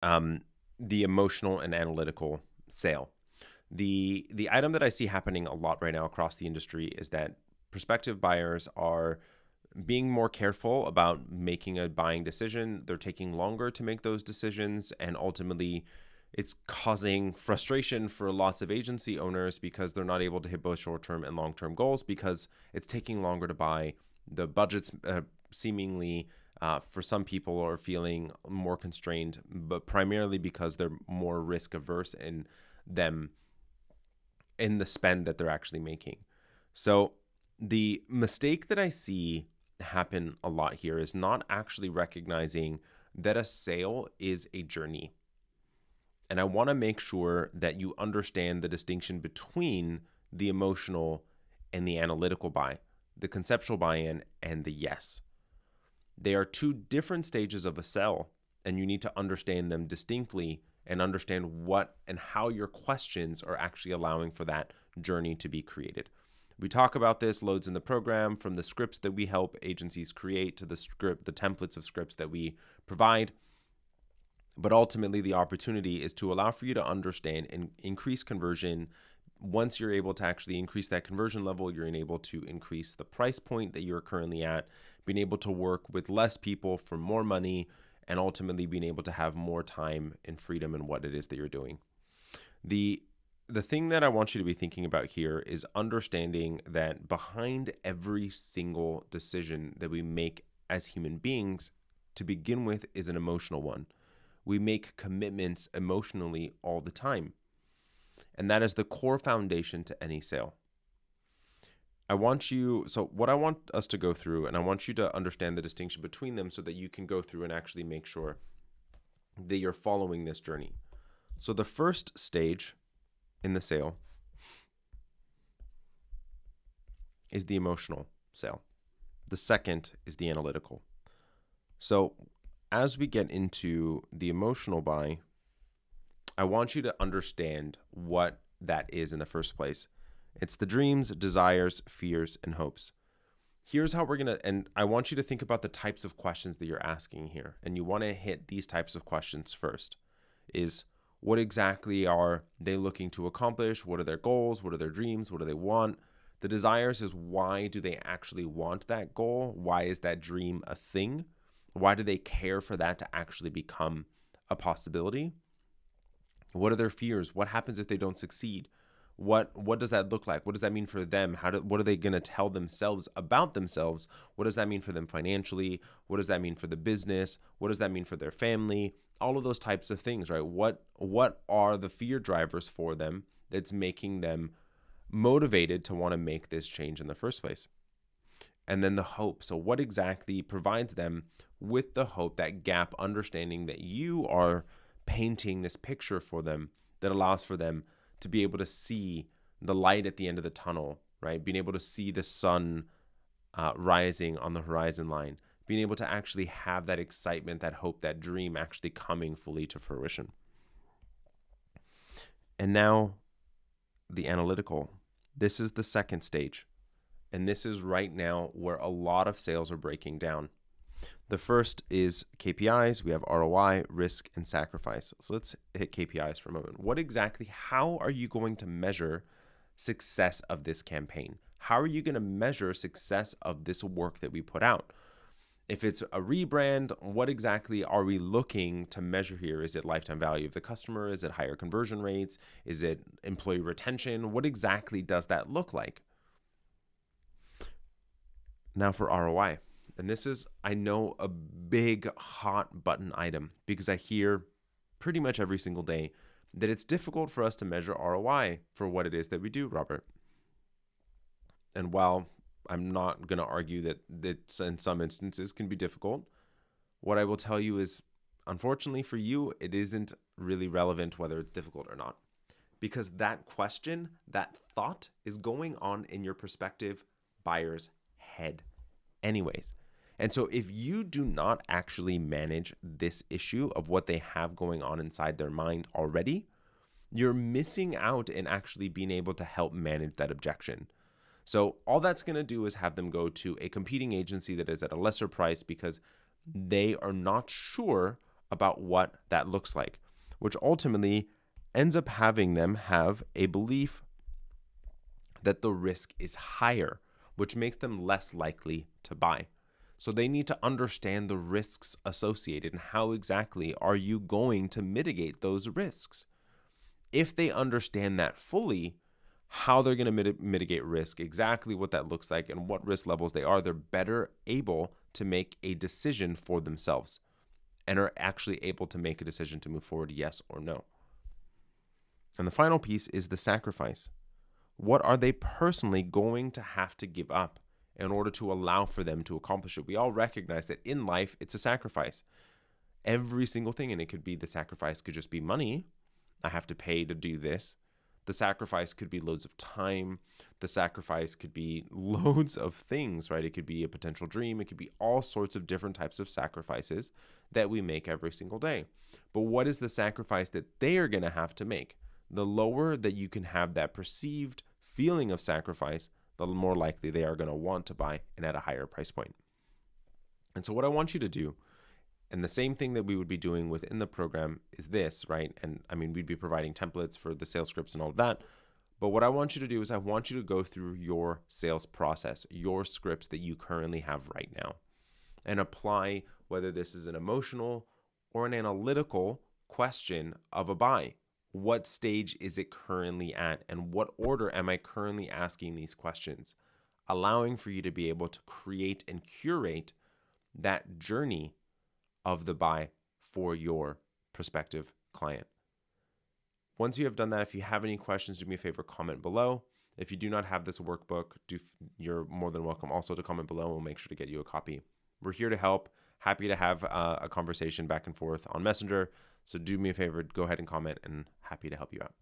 um, the emotional and analytical sale. The item that I see happening a lot right now across the industry is that prospective buyers are being more careful about making a buying decision. They're taking longer to make those decisions, and ultimately it's causing frustration for lots of agency owners because they're not able to hit both short-term and long-term goals because it's taking longer to buy. The budgets seemingly for some people are feeling more constrained, but primarily because they're more risk averse in them in the spend that they're actually making. So the mistake that I see happen a lot here is not actually recognizing that a sale is a journey. And I want to make sure that you understand the distinction between the emotional and the analytical buy, the conceptual buy-in and the yes. They are two different stages of a sell, and you need to understand them distinctly and understand what and how your questions are actually allowing for that journey to be created. We talk about this loads in the program, from the scripts that we help agencies create to the templates of scripts that we provide. But ultimately, the opportunity is to allow for you to understand and increase conversion. Once you're able to actually increase that conversion level, you're able to increase the price point that you're currently at, being able to work with less people for more money, and ultimately being able to have more time and freedom in what it is that you're doing. The thing that I want you to be thinking about here is understanding that behind every single decision that we make as human beings, to begin with, is an emotional one. We make commitments emotionally all the time. And that is the core foundation to any sale. What I want us to go through, and I want you to understand the distinction between them so that you can go through and actually make sure that you're following this journey. So the first stage in the sale is the emotional sale. The second is the analytical. So as we get into the emotional buy, I want you to understand what that is in the first place. It's the dreams, desires, fears, and hopes. Here's how and I want you to think about the types of questions that you're asking here. And you want to hit these types of questions first. Is what exactly are they looking to accomplish? What are their goals? What are their dreams? What do they want? The desires is, why do they actually want that goal? Why is that dream a thing? Why do they care for that to actually become a possibility? What are their fears? What happens if they don't succeed? What does that look like? What does that mean for them? What are they going to tell themselves about themselves? What does that mean for them financially? What does that mean for the business? What does that mean for their family? All of those types of things, right? What are the fear drivers for them that's making them motivated to want to make this change in the first place? And then the hope. So what exactly provides them with the hope, that gap, understanding that you are painting this picture for them that allows for them to be able to see the light at the end of the tunnel, right? Being able to see the sun rising on the horizon line, being able to actually have that excitement, that hope, that dream actually coming fully to fruition. And now the analytical. This is the second stage. And this is right now where a lot of sales are breaking down. The first is KPIs. We have ROI, risk, and sacrifice. So let's hit KPIs for a moment. How are you going to measure success of this campaign? How are you going to measure success of this work that we put out? If it's a rebrand, what exactly are we looking to measure here? Is it lifetime value of the customer? Is it higher conversion rates? Is it employee retention? What exactly does that look like? Now for ROI. And this is, I know, a big hot button item because I hear pretty much every single day that it's difficult for us to measure ROI for what it is that we do, Robert. And while I'm not going to argue that in some instances can be difficult, what I will tell you is, unfortunately for you, it isn't really relevant whether it's difficult or not. Because that question, that thought is going on in your prospective buyer's head anyways. And so if you do not actually manage this issue of what they have going on inside their mind already, you're missing out in actually being able to help manage that objection. So all that's going to do is have them go to a competing agency that is at a lesser price because they are not sure about what that looks like, which ultimately ends up having them have a belief that the risk is higher, which makes them less likely to buy. So they need to understand the risks associated and how exactly are you going to mitigate those risks. If they understand that fully, how they're going to mitigate risk, exactly what that looks like, and what risk levels they are, they're better able to make a decision for themselves and are actually able to make a decision to move forward, yes or no. And the final piece is the sacrifice. What are they personally going to have to give up in order to allow for them to accomplish it? We all recognize that in life, it's a sacrifice. Every single thing, and it could be the sacrifice could just be money. I have to pay to do this. The sacrifice could be loads of time. The sacrifice could be loads of things, right? It could be a potential dream. It could be all sorts of different types of sacrifices that we make every single day. But what is the sacrifice that they are going to have to make? The lower that you can have that perceived feeling of sacrifice, the more likely they are going to want to buy and at a higher price point. And so what I want you to do, and the same thing that we would be doing within the program is this, right? And I mean, we'd be providing templates for the sales scripts and all of that. But what I want you to do is I want you to go through your sales process, your scripts that you currently have right now, and apply whether this is an emotional or an analytical question of a buy. What stage is it currently at, and what order am I currently asking these questions? Allowing for you to be able to create and curate that journey of the buy for your prospective client. Once you have done that, if you have any questions, do me a favor, comment below. If you do not have this workbook, you're more than welcome also to comment below, and we'll make sure to get you a copy. We're here to help. Happy to have a conversation back and forth on Messenger. So do me a favor, go ahead and comment, and happy to help you out.